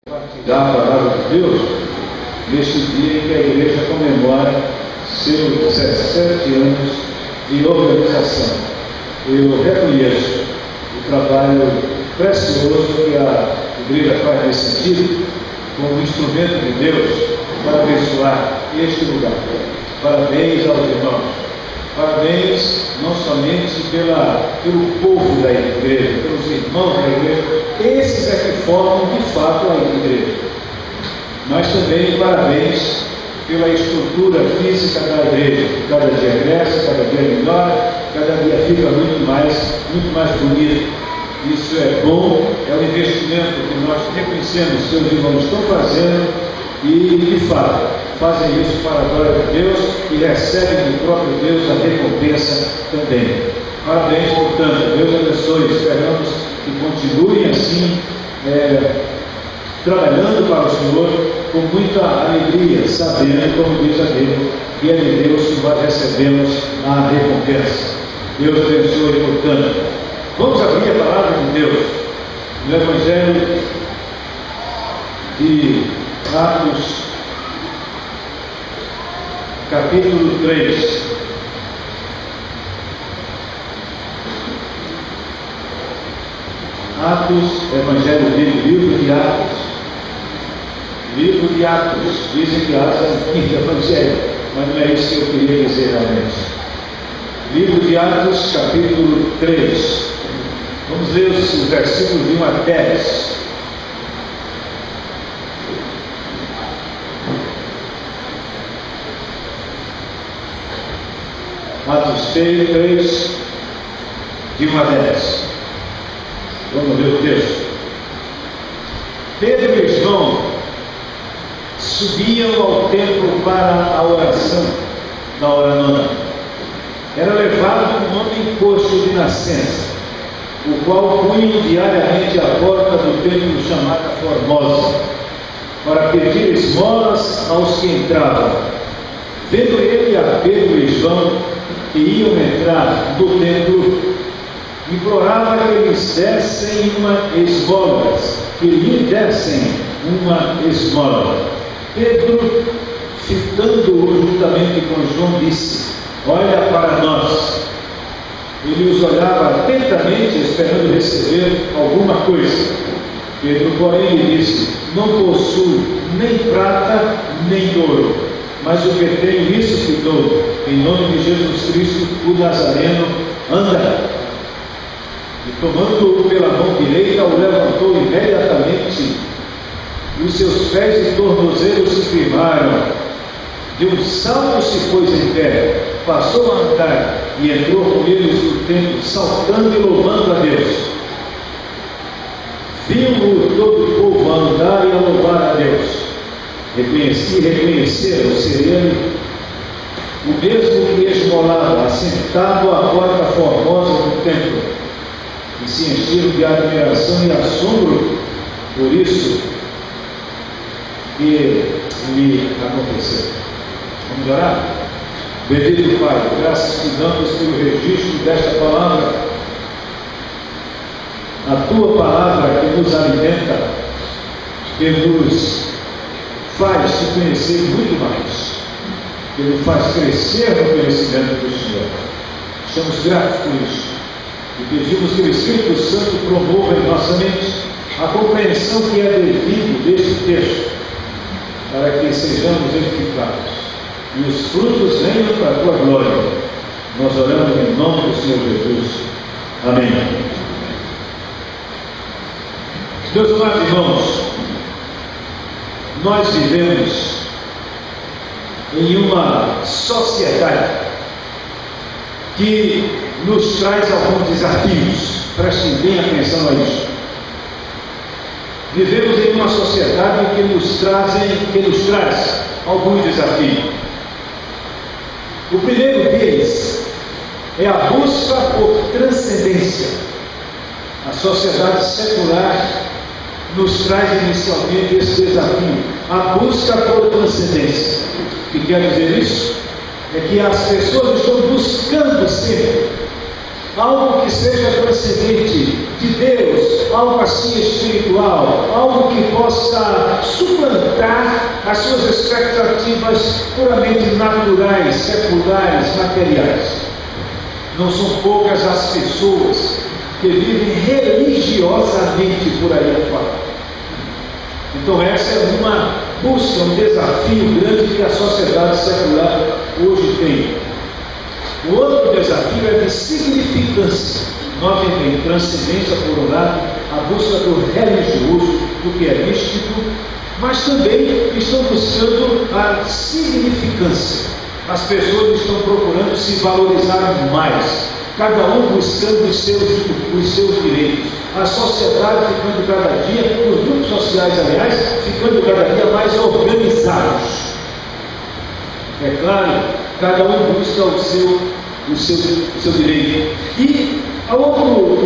Da palavra de Deus, neste dia em que a igreja comemora seus 17 anos de organização. Eu reconheço o trabalho precioso que a igreja faz nesse sentido, como instrumento de Deus para abençoar este lugar. Parabéns aos irmãos. Parabéns não somente pelo povo da igreja, pelos irmãos da igreja, esses é que formam de fato a igreja, mas também parabéns pela estrutura física da igreja. Cada dia cresce, cada dia melhora, cada dia fica muito mais bonito. Isso é bom, é um investimento que nós reconhecemos que os irmãos estão fazendo e, de fato, fazem isso para a glória de Deus e recebem do próprio Deus a recompensa também. Parabéns, portanto, Deus abençoe. Esperamos que continuem assim, trabalhando para o Senhor com muita alegria, sabendo, como diz a Bíblia, que é de Deus que nós recebemos a recompensa. Deus abençoe, portanto. Vamos abrir a palavra de Deus no Evangelho de Atos, capítulo 3. Atos, Evangelho bíblico, livro de Atos. Livro de Atos. Dizem que Atos é o quinto Evangelho, mas não é isso que eu queria dizer realmente. Livro de Atos, capítulo 3. Vamos ler os versículos de 1 a 10. Atos 3, de 1 a 10. Vamos ver o texto. Pedro e João subiam ao templo para a oração da hora nona. Era levado um homem coxo de nascença, o qual punham diariamente à porta do templo chamada Formosa, para pedir esmolas aos que entravam. Vendo ele a Pedro e João, que iam entrar no templo, implorava que lhes dessem uma esmola, Pedro, fitando-o juntamente com João, disse: olha para nós. Ele os olhava atentamente, esperando receber alguma coisa. Pedro, porém, lhe disse: não possuo nem prata nem ouro, mas o que tenho, isso te dou. Em nome de Jesus Cristo, o Nazareno, anda. E tomando-o pela mão direita, o levantou imediatamente, e os seus pés e tornozelos se firmaram. De um salto se pôs em pé, passou a andar e entrou com eles no templo, saltando e louvando a Deus. Viu-o todo o povo a andar e a louvar a Deus. Reconheceram ser ele o mesmo que esmolava, assentado à porta formosa do templo, e se encheram de admiração e assombro por isso que lhe aconteceu. Vamos orar? Bendito Pai, graças te damos pelo registro desta palavra, a tua palavra que nos alimenta, que nos faz te conhecer muito mais, que nos faz crescer no conhecimento do Senhor. Estamos gratos por isso e pedimos que o Espírito Santo promova em nossa mente a compreensão que é devida deste texto, para que sejamos edificados e os frutos venham para a tua glória. Nós oramos em nome do Senhor Jesus. Amém. Meus amados irmãos, nós vivemos em uma sociedade que nos traz alguns desafios. Prestem bem atenção a isso. Vivemos em uma sociedade que nos traz alguns desafios. O primeiro deles é a busca por transcendência. A sociedade secular nos traz inicialmente esse desafio, a busca por transcendência. O que quer dizer isso? É que as pessoas estão buscando sempre algo que seja transcendente de Deus, algo assim espiritual, algo que possa as suas expectativas puramente naturais, seculares, materiais. Não são poucas as pessoas que vivem religiosamente por aí afora. Então essa é uma busca, um desafio grande que a sociedade secular hoje tem. O outro desafio é de significância. Notem bem, transcendência por um lado, a busca do religioso, do que é místico, mas também estão buscando a significância. As pessoas estão procurando se valorizar mais, cada um buscando os seus direitos. A sociedade ficando cada dia, os grupos sociais, aliás, ficando cada dia mais organizados. É claro, cada um busca o seu direito. E o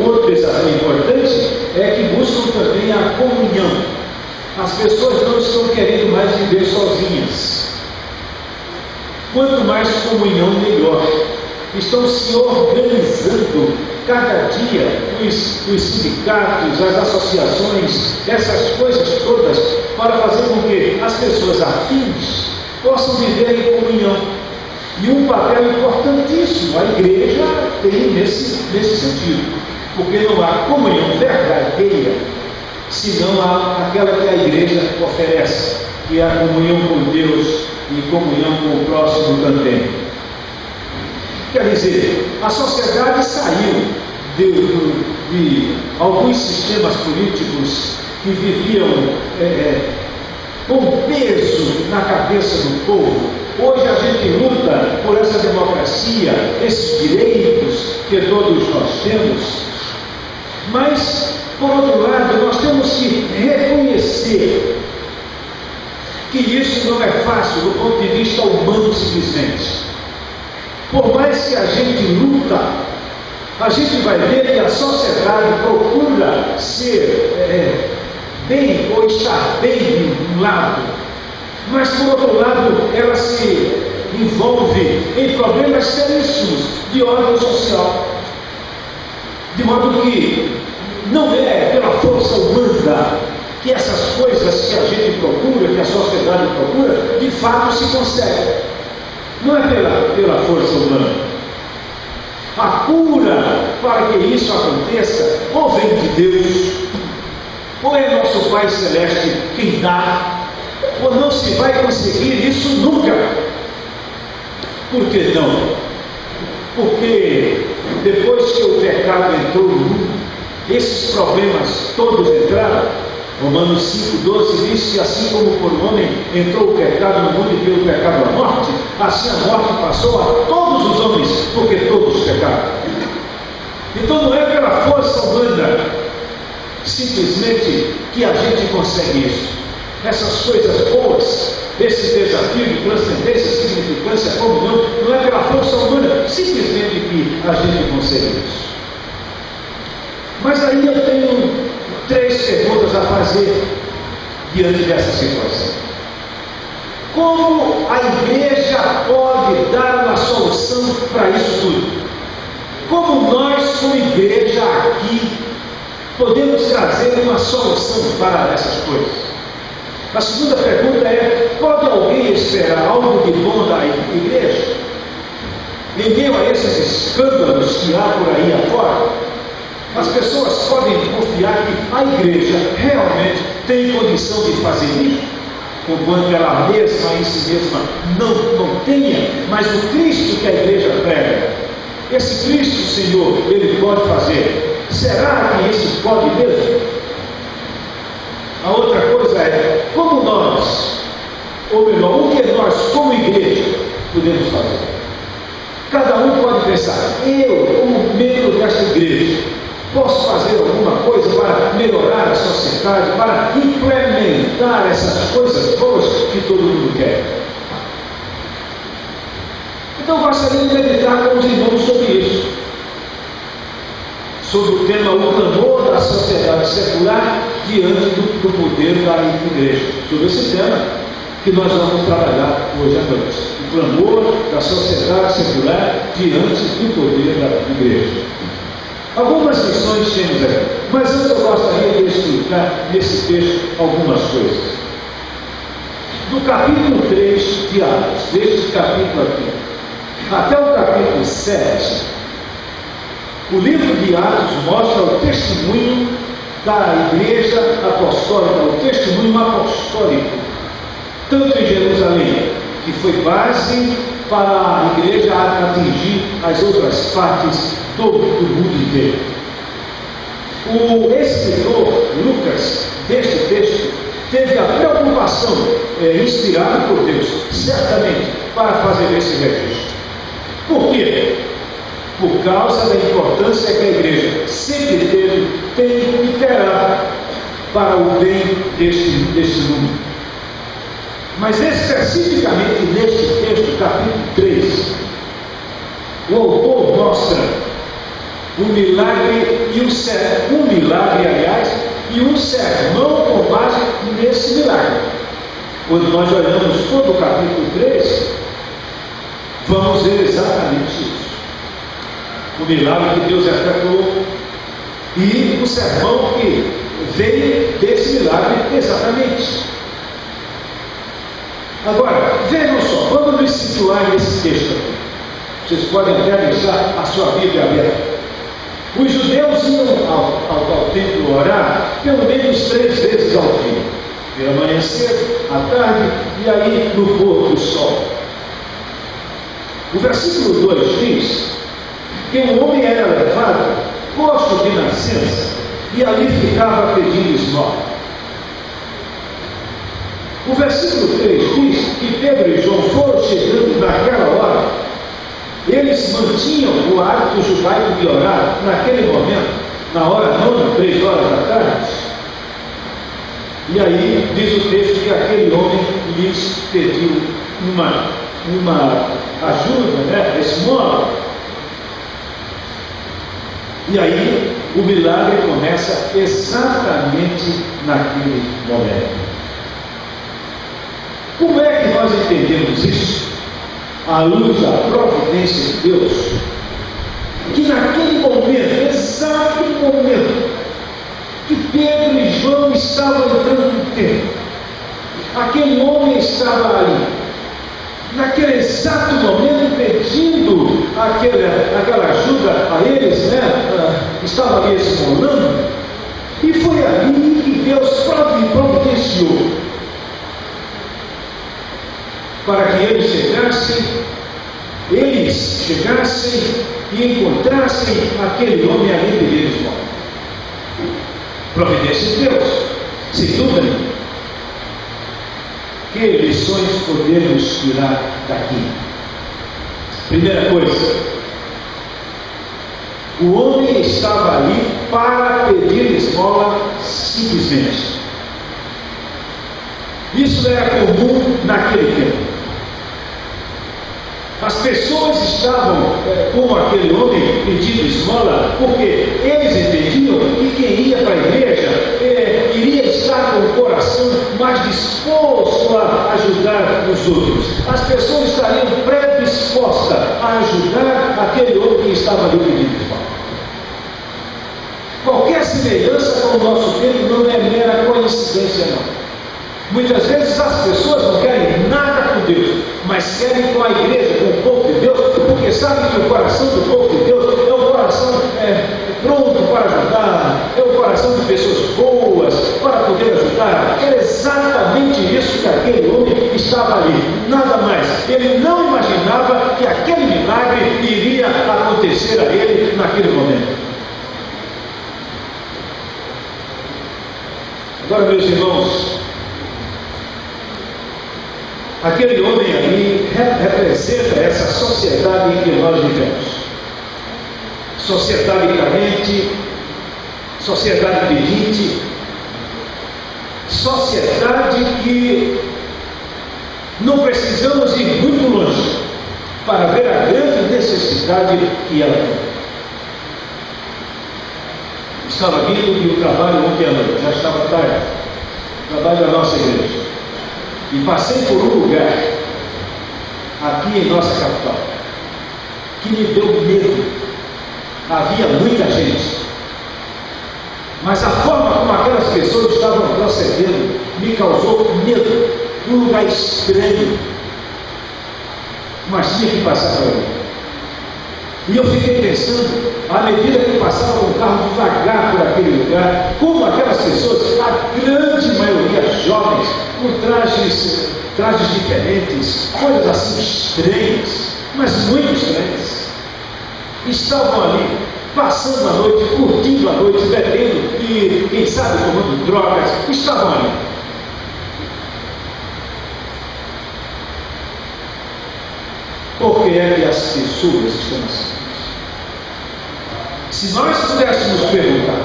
outro desafio importante é que buscam também a comunhão. As pessoas não estão querendo mais viver sozinhas. Quanto mais comunhão, melhor. Estão se organizando cada dia os sindicatos, as associações, essas coisas todas, para fazer com que as pessoas afins possam viver em comunhão. E um papel importantíssimo a igreja tem nesse sentido, porque não há comunhão verdadeira senão aquela que a igreja oferece, que é a comunhão com Deus e comunhão com o próximo também. Quer dizer, a sociedade saiu de alguns sistemas políticos que viviam com peso na cabeça do povo. Hoje a gente luta por essa democracia, esses direitos que todos nós temos, mas, por outro lado, nós temos que reconhecer que isso não é fácil do ponto de vista humano simplesmente. Por mais que a gente luta, a gente vai ver que a sociedade procura ser bem ou estar bem de um lado, mas por outro lado ela se envolve em problemas seríssimos de ordem social, de modo que não é pela força humana que essas coisas que a gente procura, que a sociedade procura, de fato se conseguem. Não é pela força humana. A cura para que isso aconteça ou vem de Deus, ou é nosso Pai Celeste quem dá, ou não se vai conseguir isso nunca. Por que não? Porque depois que o pecado entrou no mundo, esses problemas todos entraram. Romanos 5,12 diz que assim como por um homem entrou o pecado no mundo e pelo pecado a morte, assim a morte passou a todos os homens, porque todos pecaram. Então não é pela força humana simplesmente que a gente consegue isso. Essas coisas boas, esse desafio de transcendência, significância, comunhão, não é pela força humana simplesmente que a gente consegue isso. Mas aí eu tenho 3 perguntas a fazer diante dessa situação. Como a igreja pode dar uma solução para isso tudo? Como nós, como igreja aqui, podemos trazer uma solução para essas coisas? A segunda pergunta é: pode alguém esperar algo de bom da igreja? Em meio a esses escândalos que há por aí afora, as pessoas podem confiar que a igreja realmente tem condição de fazer isso, enquanto ela mesma em si mesma não tenha, mas o Cristo que a igreja prega, esse Cristo, Senhor, ele pode fazer. Será que isso pode mesmo? A outra coisa é, como nós, ou melhor, o que nós, como igreja, podemos fazer? Cada um pode pensar: eu, como membro desta igreja, posso fazer alguma coisa para melhorar a sociedade, para implementar essas coisas boas que todo mundo quer? Então gostaria de meditar com os irmãos sobre isso, sobre o tema o clamor da sociedade secular diante do poder da igreja, sobre esse tema que nós vamos trabalhar hoje à noite, o clamor da sociedade secular diante do poder da igreja. Algumas lições temos aqui, mas antes eu gostaria de explicar nesse texto algumas coisas. do capítulo 3 de Atos, deste capítulo aqui, até o capítulo 7, o livro de Atos mostra o testemunho da igreja apostólica, o testemunho apostólico, tanto em Jerusalém, que foi base para a igreja atingir as outras partes do mundo inteiro. O escritor Lucas, deste texto, teve a preocupação, inspirada por Deus, certamente, para fazer esse registro. Por quê? Por causa da importância que a igreja sempre teve, tem e terá para o bem deste mundo. Mas especificamente neste texto, capítulo 3, o autor mostra o milagre e um milagre, aliás, e um sermão com base nesse milagre. Quando nós olhamos todo o capítulo 3, vamos ver exatamente isso. O milagre que Deus efetuou e o sermão que veio desse milagre exatamente. Agora, vejam só, vamos nos situar nesse texto aqui. Vocês podem até deixar a sua Bíblia aberta. Os judeus iam ao templo orar pelo menos 3 vezes ao dia. Pela manhã cedo, à tarde e aí no pôr do sol. O versículo 2 diz que um homem era levado, coxo de nascença, e ali ficava pedindo esmola. O versículo 3 diz que Pedro e João foram chegando naquela hora. Eles mantinham o hábito judaico de orar naquele momento, na hora nona, 3 horas da tarde. E aí diz o texto que aquele homem lhes pediu uma ajuda, esmola. E aí o milagre começa exatamente naquele momento. Como é que nós entendemos isso? À luz da providência de Deus, que naquele momento, exato momento, que Pedro e João estavam entrando no templo, aquele homem estava ali, naquele exato momento, pedindo aquela ajuda a eles, estava ali esmolando, e foi ali que Deus providenciou para que eles chegassem e encontrassem aquele homem ali pedindo esmola. Providência de Deus, sem dúvida nenhuma. Que lições podemos tirar daqui? Primeira coisa, o homem estava ali para pedir esmola simplesmente. Isso era comum naquele tempo. As pessoas estavam, como aquele homem, pedindo esmola, porque eles entendiam que quem ia para a igreja iria estar com o coração mais disposto a ajudar os outros. As pessoas estariam predispostas a ajudar aquele homem que estava ali pedindo esmola. Qualquer semelhança com o nosso tempo não é mera coincidência, não. Muitas vezes as pessoas não querem nada com Deus, mas querem com a igreja, com o povo de Deus, porque sabem que o coração do povo de Deus é um coração pronto para ajudar, é um coração de pessoas boas para poder ajudar. Era exatamente isso que aquele homem estava ali, nada mais. Ele não imaginava que aquele milagre iria acontecer a ele naquele momento. Agora, meus irmãos, aquele homem ali representa essa sociedade em que nós vivemos. Sociedade carente, sociedade pedinte, sociedade que não precisamos ir muito longe para ver a grande necessidade que ela tem. Estava vindo do trabalho ontem à noite, já estava tarde, trabalho da nossa igreja. E passei por um lugar, aqui em nossa capital, que me deu medo. Havia muita gente, mas a forma como aquelas pessoas estavam procedendo me causou medo. um lugar estranho, mas tinha que passar por ali. E eu fiquei pensando, à medida que passava um carro devagar por aquele lugar, como aquelas pessoas, a grande maioria jovens, com trajes diferentes, coisas assim estranhas, mas muito estranhas, estavam ali, passando a noite, curtindo a noite, bebendo e, quem sabe, tomando drogas, estavam ali. Por que é que as pessoas estão assim? Se nós pudéssemos perguntar,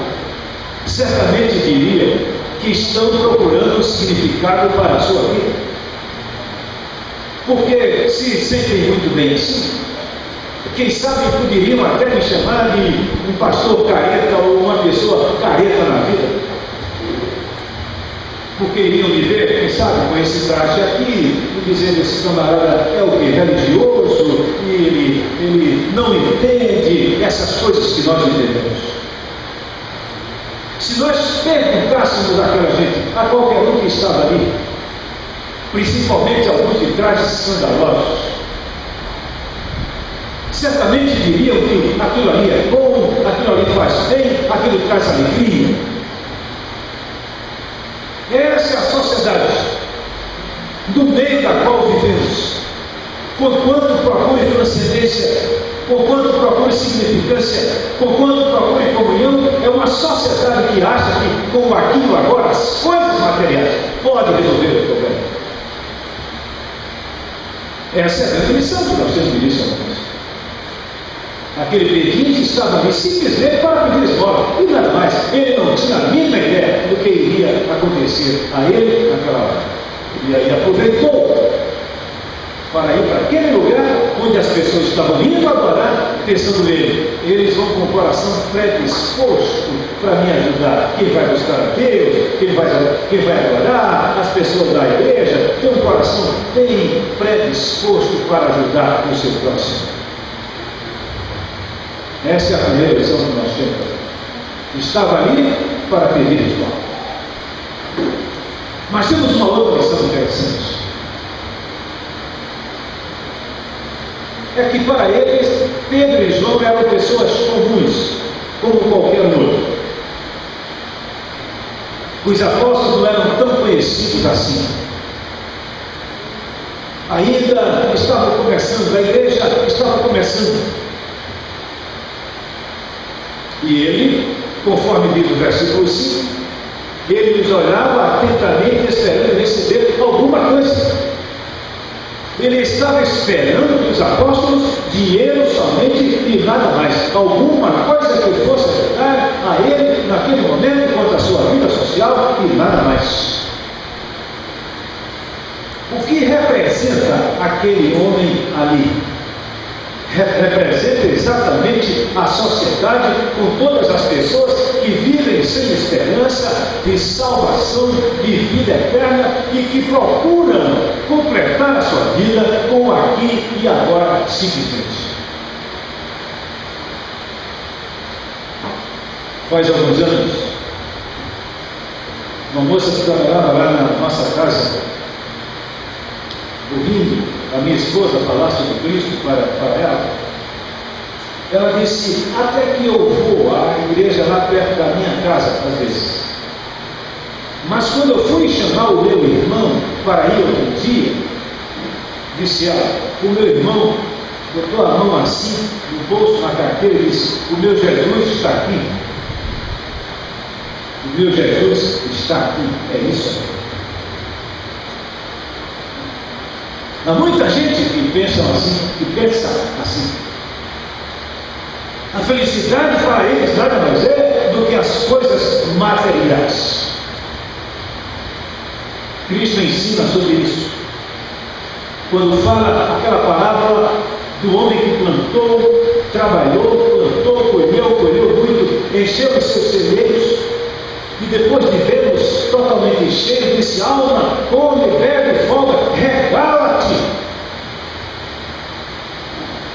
certamente diriam que estão procurando um significado para a sua vida. Porque se sentem muito bem assim, quem sabe poderiam até me chamar de um pastor careta ou uma pessoa careta na vida. Porque iriam me ver, quem sabe, com esse traje aqui, e dizendo: esse camarada é o que? Religioso, e ele não entende essas coisas que nós entendemos. Se nós perguntássemos àquela gente, a qualquer um que estava ali, principalmente alguns de trajes escandalosos, certamente diriam que aquilo ali é bom, aquilo ali faz bem, aquilo traz alegria. Essa é a sociedade do meio da qual vivemos. Conquanto procure transcendência, conquanto procure significância, conquanto procure comunhão, é uma sociedade que acha que com o aqui e o agora, as coisas materiais podem resolver o problema. Essa é a grande missão que nós temos de início. Aquele pedinte estava ali simplesmente para pedir esmola, e nada mais. Ele não tinha a mínima ideia do que iria acontecer a ele naquela hora. E aí aproveitou para ir para aquele lugar onde as pessoas estavam indo adorar, pensando nele: eles vão com o coração predisposto para me ajudar. Quem vai buscar a Deus, quem vai adorar, as pessoas da igreja, tem um coração bem predisposto para ajudar o seu próximo. Essa é a primeira lição que nós temos. Estava ali para pedir esmola. Mas temos uma outra lição interessante. É que para eles, Pedro e João eram pessoas comuns, como qualquer outro. Os apóstolos não eram tão conhecidos assim. Ainda estavam começando, a igreja estava começando. E ele, conforme diz o versículo 5, ele os olhava atentamente, esperando receber alguma coisa. Ele estava esperando dos apóstolos dinheiro somente e nada mais. Alguma coisa que fosse ajudar a ele naquele momento quanto à sua vida social e nada mais. O que representa aquele homem ali? Representa exatamente a sociedade com todas as pessoas que vivem sem esperança de salvação, de vida eterna e que procuram completar a sua vida com aqui e agora simplesmente. Faz alguns anos, uma moça que trabalhava lá na nossa casa, ouvindo a minha esposa falar sobre Cristo para ela disse: até que eu vou à igreja lá perto da minha casa, às vezes. Mas quando eu fui chamar o meu irmão para ir outro dia, disse ela, o meu irmão botou a mão assim, no bolso, na carteira, e disse: o meu Jesus está aqui. O meu Jesus está aqui. É isso. Há muita gente que pensa assim. A felicidade para eles nada mais é do que as coisas materiais. Cristo ensina sobre isso. Quando fala aquela parábola do homem que plantou, trabalhou, colheu muito, encheu os seus celeiros, e depois de vê-los totalmente cheios, disse: alma, come, bebe, folga, regala-te.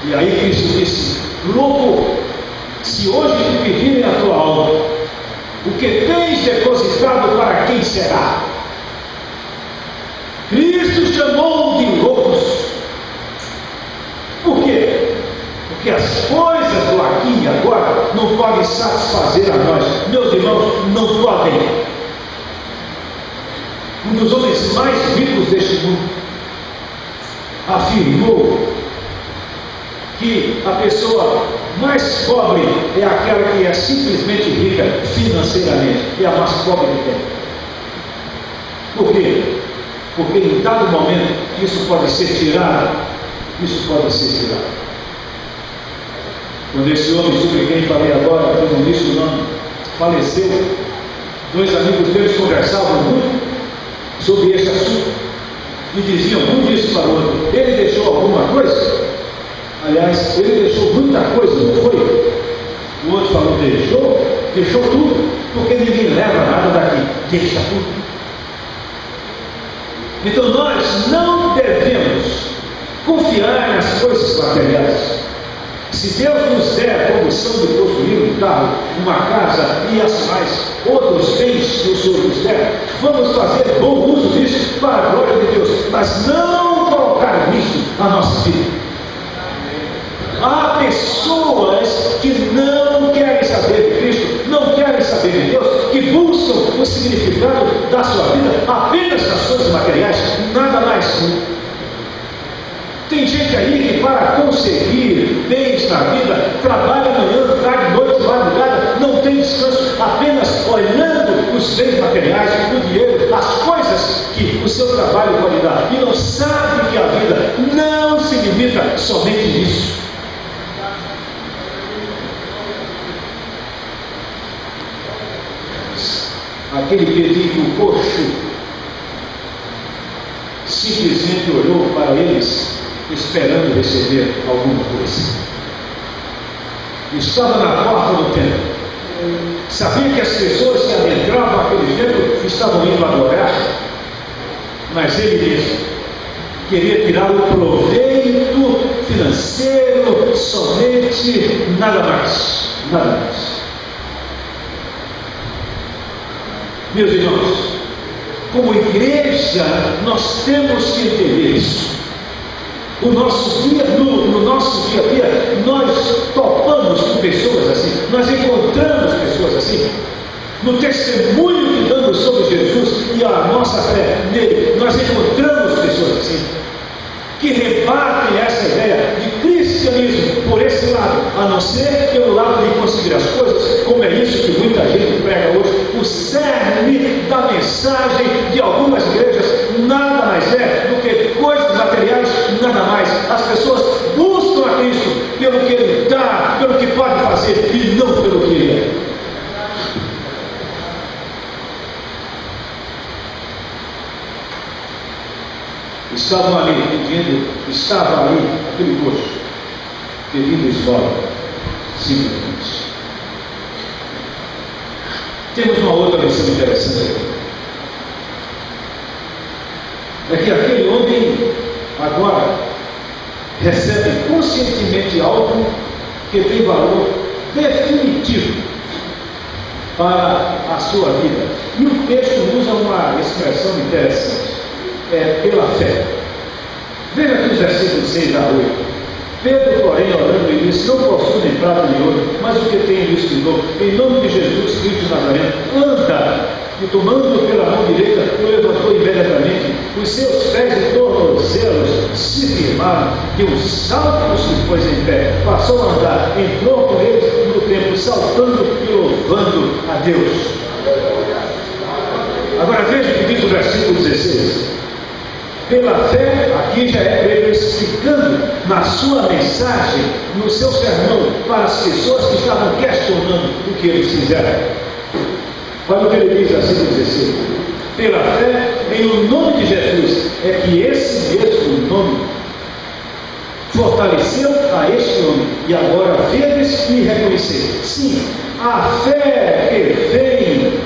E aí Cristo disse: louco, se hoje te pedirem a tua alma, o que tens depositado para quem será? Cristo chamou de loucos. Por quê? Porque as coisas do aqui e agora não podem satisfazer a nós. Meus irmãos, não podem. Um dos homens mais ricos deste mundo afirmou que a pessoa mais pobre é aquela que é simplesmente rica financeiramente, é a mais pobre que tem. Por quê? Porque em dado momento isso pode ser tirado. Quando esse homem sobre quem falei agora, que não disse o nome, faleceu, dois amigos deles conversavam muito sobre esse assunto e diziam, um disse para o outro, ele deixou alguma coisa? Aliás, ele deixou muita coisa, não foi? O outro falou, deixou tudo, porque ninguém leva nada daqui, deixa tudo. Então nós não devemos confiar nas coisas materiais. Se Deus nos der a condição de possuir um carro, uma casa e as mais outros bens que o Senhor nos der, vamos fazer bom uso disso para a glória de Deus, mas não colocar nisso a nossa vida. Há pessoas que não querem saber de Cristo, não querem saber de Deus, que buscam o significado da sua vida apenas nas coisas materiais, nada mais. Tem gente aí que para conseguir bens na vida, trabalha manhã, tarde, noite, madrugada, não tem descanso, apenas olhando os bens materiais, o dinheiro, as coisas que o seu trabalho pode dar, e não sabe que a vida não se limita somente nisso. Aquele pedinho coxo simplesmente olhou para eles esperando receber alguma coisa. Estava na porta do templo, sabia que as pessoas que adentravam aquele templo estavam indo adorar, mas ele mesmo queria tirar o proveito financeiro somente, nada mais. Meus irmãos, como igreja, nós temos que entender isso. No nosso dia a dia, nós topamos com pessoas assim, nós encontramos pessoas assim. No testemunho que damos sobre Jesus e a nossa fé nele, nós encontramos pessoas assim, que rebatem essa ideia de cristianismo por esse lado, a não ser pelo lado de conseguir as coisas, como é isso que muita gente prega hoje. O cerne da mensagem de algumas igrejas nada mais é do que coisas materiais, nada mais. As pessoas buscam a Cristo pelo que Ele dá, pelo que pode fazer e não pelo que Ele é. Estava ali aquele coxo, pedindo esmola, simplesmente. Temos uma outra lição interessante aqui. É que aquele homem agora recebe conscientemente algo que tem valor definitivo para a sua vida. E o texto usa uma expressão interessante. É pela fé. Veja aqui os versículos 6 a 8. Pedro, porém, orando, lhe disse: não possuo nem prata nem ouro, mas o que tenho lhe ensinou, em nome de Jesus Cristo de Nazaré, anda. E tomando-o pela mão direita, o levantou imediatamente. Os seus pés e tornozelos se firmaram, de um salto se pôs em pé, passou a andar, entrou com eles no templo, saltando e louvando a Deus. Agora veja o que diz o versículo 16. Pela fé, aqui já é Pedro explicando na sua mensagem, no seu sermão, para as pessoas que estavam questionando o que eles fizeram. Olha o que ele diz assim no 16. Pela fé, em o nome de Jesus, é que esse mesmo nome fortaleceu a este homem, e agora vedes e reconhecer. Sim, a fé que vem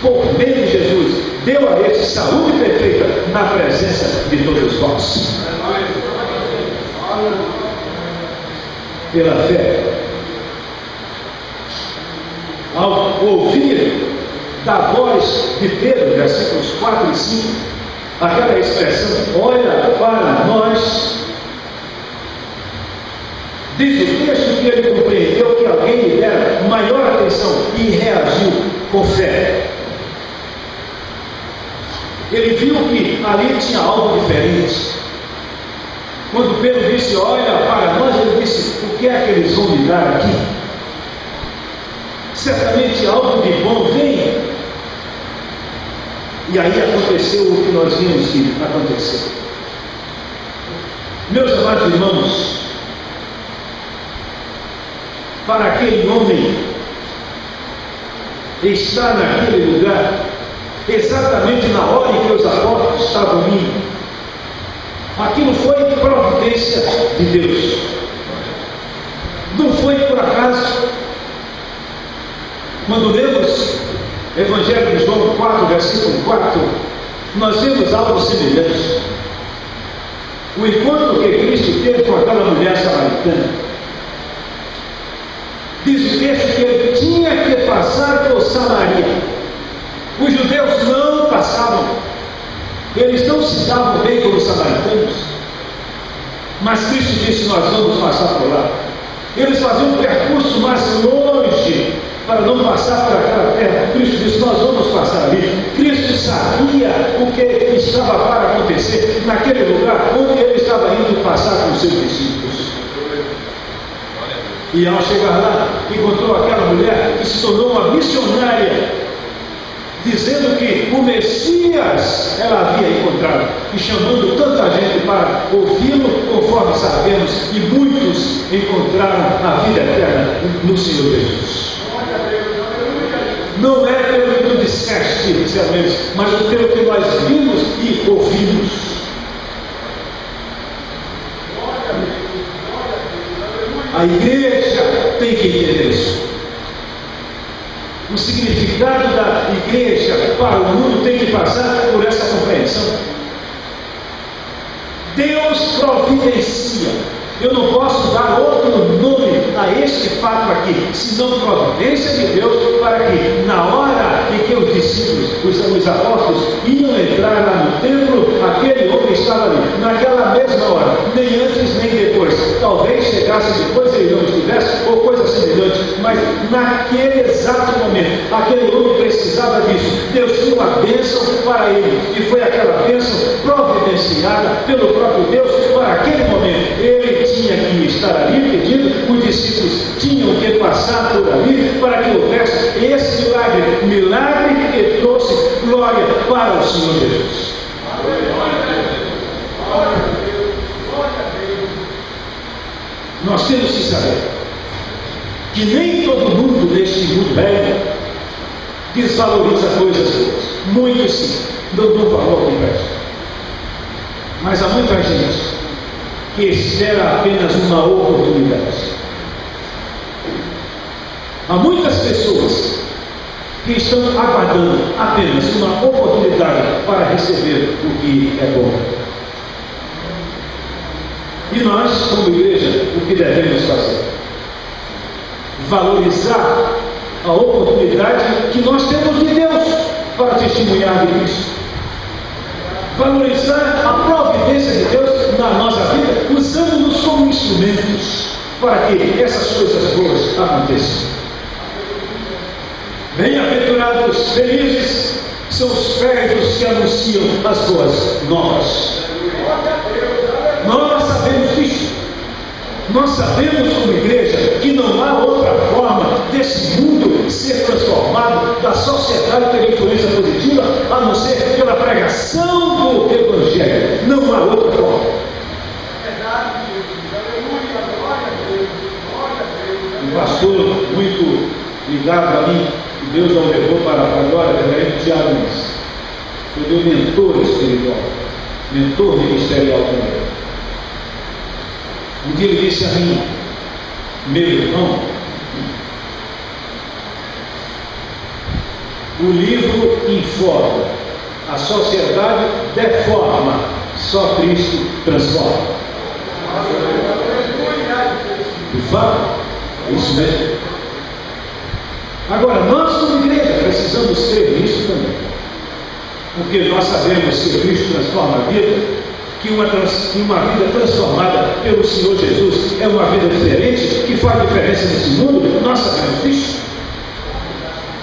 por meio de Jesus deu a este saúde perfeita na presença de todos vós. Pela fé, ao ouvir da voz de Pedro, versículos 4 e 5, aquela expressão, olha para nós, diz o texto que ele compreendeu que alguém lhe dera maior atenção e reagiu com fé. Ele viu que ali tinha algo diferente. Quando Pedro disse, olha para nós, ele disse, o que é que eles vão me dar aqui? Certamente algo de bom vem. E aí aconteceu o que nós vimos que aconteceu. Meus amados irmãos, para aquele homem estar naquele lugar, exatamente na hora em que os apóstolos estavam indo, aquilo foi providência de Deus. Não foi por acaso. Quando lemos Evangelho de João 4, versículo 4, nós vemos algo semelhante. O encontro que Cristo teve com aquela mulher samaritana. Diz o texto que ele tinha que passar por Samaria. Os judeus não passavam. Eles não se davam bem com os samaritanos. Mas Cristo disse, nós vamos passar por lá. Eles faziam um percurso mais longe para não passar por aquela terra. Cristo disse, nós vamos passar ali. Cristo sabia o que estava para acontecer naquele lugar onde ele estava indo passar com os seus discípulos. E ao chegar lá, encontrou aquela mulher que se tornou uma missionária, dizendo que o Messias ela havia encontrado, e chamando tanta gente para ouvi-lo, conforme sabemos, e muitos encontraram a vida eterna no Senhor Jesus. Não é pelo que tu disseste inicialmente, mas pelo que nós vimos e ouvimos. A igreja tem que entender isso. O significado da igreja para o mundo tem que passar por essa compreensão. Deus providencia. Eu não posso dar outro nome a este fato aqui, senão providência de Deus, para que na hora em que os discípulos, os apóstolos, iam entrar lá no templo, aquele homem estava ali, naquela mesma hora, nem antes nem depois. Talvez chegasse depois ele não estivesse, ou coisa semelhante, mas naquele exato momento, aquele homem precisava disso. Deus tinha uma bênção para ele, e foi aquela bênção providenciada pelo próprio Deus para aquele momento. Ele tinha que estar ali pedindo, os discípulos tinham que passar por ali para que houvesse esse milagre que trouxe glória para o Senhor Jesus. Nós temos que saber que nem todo mundo neste mundo velho desvaloriza coisas boas. Muitos sim, não dão valor ao universo. Mas há muita gente que espera apenas uma oportunidade. Há muitas pessoas que estão aguardando apenas uma oportunidade para receber o que é bom. E nós, como igreja, o que devemos fazer? Valorizar a oportunidade que nós temos de Deus para testemunhar de Cristo. Valorizar a providência de Deus na nossa vida, usando-nos como instrumentos para que essas coisas boas aconteçam. Bem-aventurados, felizes são os pés que anunciam as boas novas. Nós sabemos disso. Nós sabemos como igreja que não há outra forma desse mundo ser transformado, da sociedade ter influência positiva, a não ser pela pregação do Evangelho. Não há outra forma. Um pastor muito ligado a mim, que Deus o levou para a glória, reverendo Tiago Nunes, foi meu mentor espiritual, mentor ministerial também. Um dia ele disse a mim, meu irmão, o livro informa, a sociedade deforma, só Cristo transforma. De fato, é isso mesmo. Agora, nós como igreja precisamos crer nisso também. porque nós sabemos que Cristo transforma a vida, que uma vida transformada pelo Senhor Jesus é uma vida diferente, que faz diferença nesse mundo. Nós sabemos disso.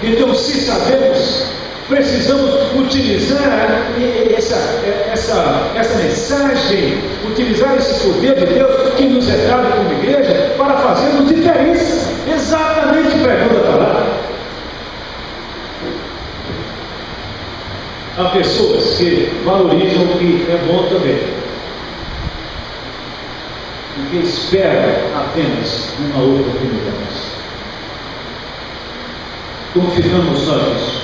Então, se sabemos, precisamos utilizar essa mensagem, utilizar esse poder de Deus que nos é dado como igreja para fazermos diferença, exatamente pregando a palavra. Há pessoas que valorizam o que é bom também, e que esperam apenas uma outra oportunidade. Como ficamos nós?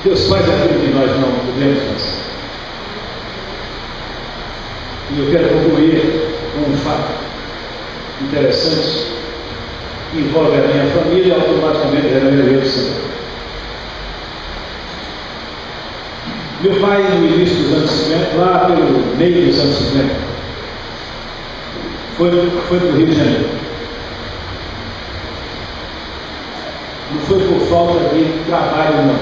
Deus faz aquilo que nós não podemos fazer. E eu quero concluir com um fato interessante que envolve a minha família e automaticamente era meu Senhor. Meu pai, no início dos anos 50, lá pelo meio dos anos 50, foi para o Rio de Janeiro. Não foi por falta de trabalho, não.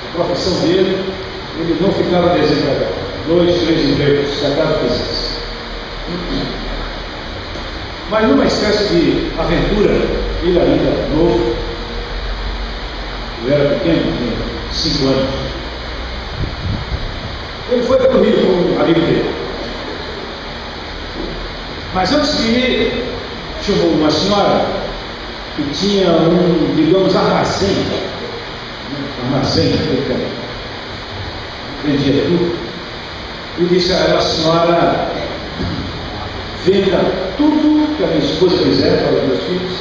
A profissão dele, ele não ficava desempregado. 2, 3 empregos, se acaso quisesse. Mas numa espécie de aventura, ele ainda novo, eu era pequeno, tinha 5 anos. Ele foi para o Rio com um amigo dele. Mas antes de ir, chamou uma senhora que tinha digamos, armazém, vendia tudo, e disse a ela: a senhora venda tudo que a minha esposa quiser para os meus filhos,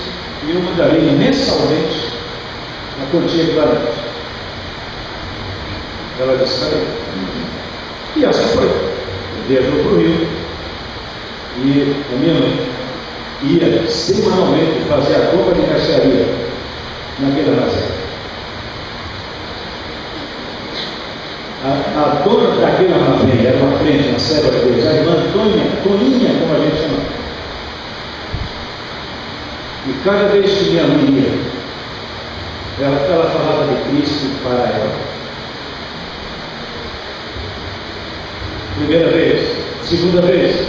e eu mandarei mensalmente a quantia equivalente. Ela disse: tá bem. E assim foi. Viajou para o Rio, e a minha mãe ia semanalmente fazer a compra de mercearia naquele armazém. A dona daquele armazém era uma frente, uma serva de Deus, a irmã Toninha, como a gente chama. E cada vez que minha mãe ia, ela falava de Cristo para ela. Primeira vez, segunda vez.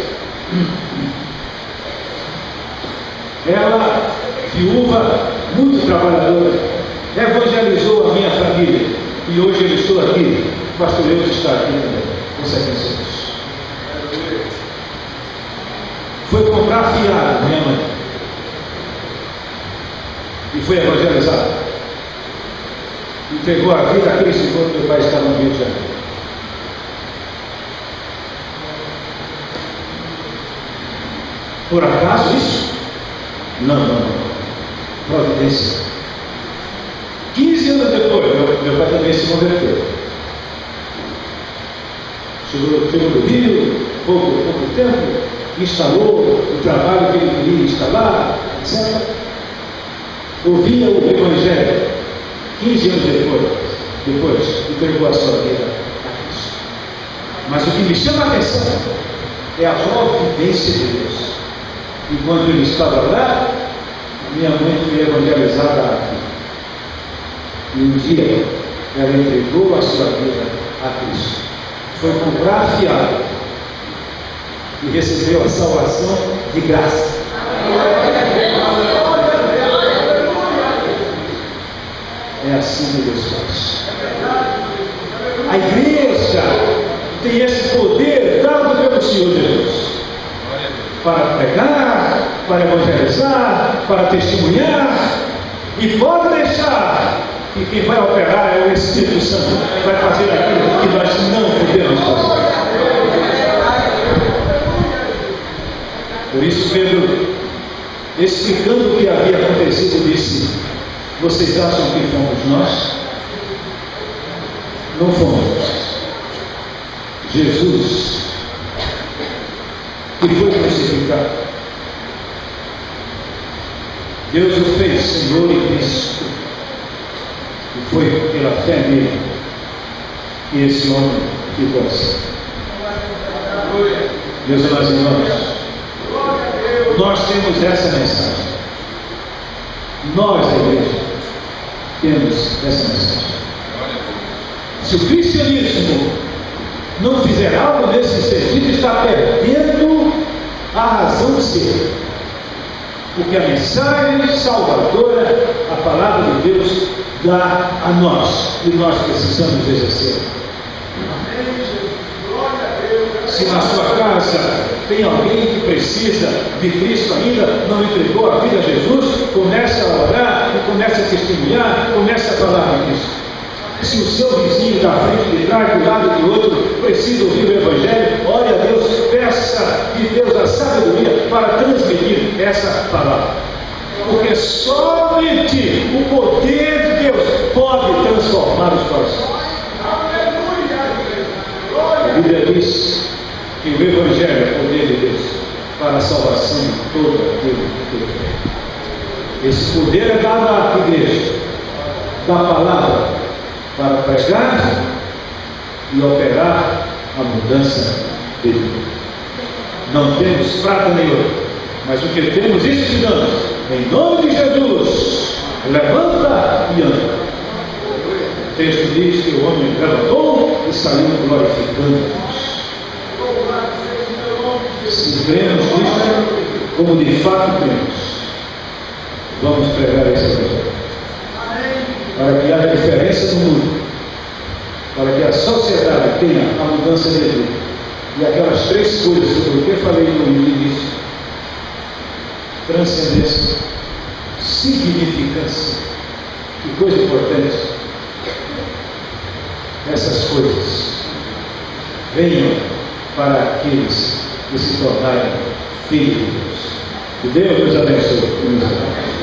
Ela, viúva, muito trabalhadora, evangelizou a minha família. E hoje eu estou aqui, o pastor Deus está aqui também, consequência disso. Foi comprar fiado, minha mãe. E foi evangelizado. Entregou a vida a Cristo enquanto meu pai estava no Rio de Janeiro. Por acaso isso? Não. Providência. 15 anos depois, meu pai também se converteu. Chegou do Rio, pouco tempo, instalou o trabalho que ele queria instalar, etc. Ouvia o Evangelho. 15 anos depois entregou a sua vida a Cristo. Mas o que me chama a atenção é a providência de Deus. Enquanto ele estava lá, minha mãe foi evangelizada aqui. E um dia ela entregou a sua vida a Cristo. Foi comprar fiado e recebeu a salvação de graça. É assim que Deus faz. A igreja tem esse poder dado pelo Senhor Jesus para pregar, para evangelizar, para testemunhar, e pode deixar que quem vai operar é o Espírito Santo, vai fazer aquilo que nós não podemos fazer. Por isso Pedro, explicando o que havia acontecido, disse: vocês acham que fomos nós? Não fomos nós. Jesus, que foi crucificado, Deus o fez Senhor e Cristo, e foi pela fé nele que esse homem ficou assim. Meus amados irmãos, nós temos essa mensagem. Nós, a igreja, temos essa mensagem. Se o cristianismo não fizer algo nesse sentido, está perdendo a razão de ser. Porque a mensagem salvadora, a palavra de Deus, dá a nós, e nós precisamos exercer. Se na sua casa tem alguém que precisa de Cristo ainda, não entregou a vida a Jesus, comece a orar e comece a testemunhar, comece a falar de Cristo. Se o seu vizinho da frente, de trás, do lado do outro, precisa ouvir o Evangelho, ore a Deus, peça de Deus a sabedoria para transmitir essa palavra. Porque somente o poder de Deus pode transformar os corações. A Bíblia diz que o Evangelho é o poder de Deus para a salvação de todo aquele que crê. Esse poder é dado à igreja, da palavra, para pregar e operar a mudança de vida. Não temos prata nem ouro, mas o que temos, isso te damos. Em nome de Jesus, levanta e anda. O texto diz que o homem levantou e saiu glorificando Deus. Se cremos nisso, como de fato cremos, vamos pregar esse evangelho. Para que haja diferença no mundo, para que a sociedade tenha a mudança de vida. E aquelas três coisas sobre o que eu falei no início: transcendência, significância, que coisa importante. Essas coisas venham para aqueles que se tornarem filhos de Deus. Que Deus nos abençoe.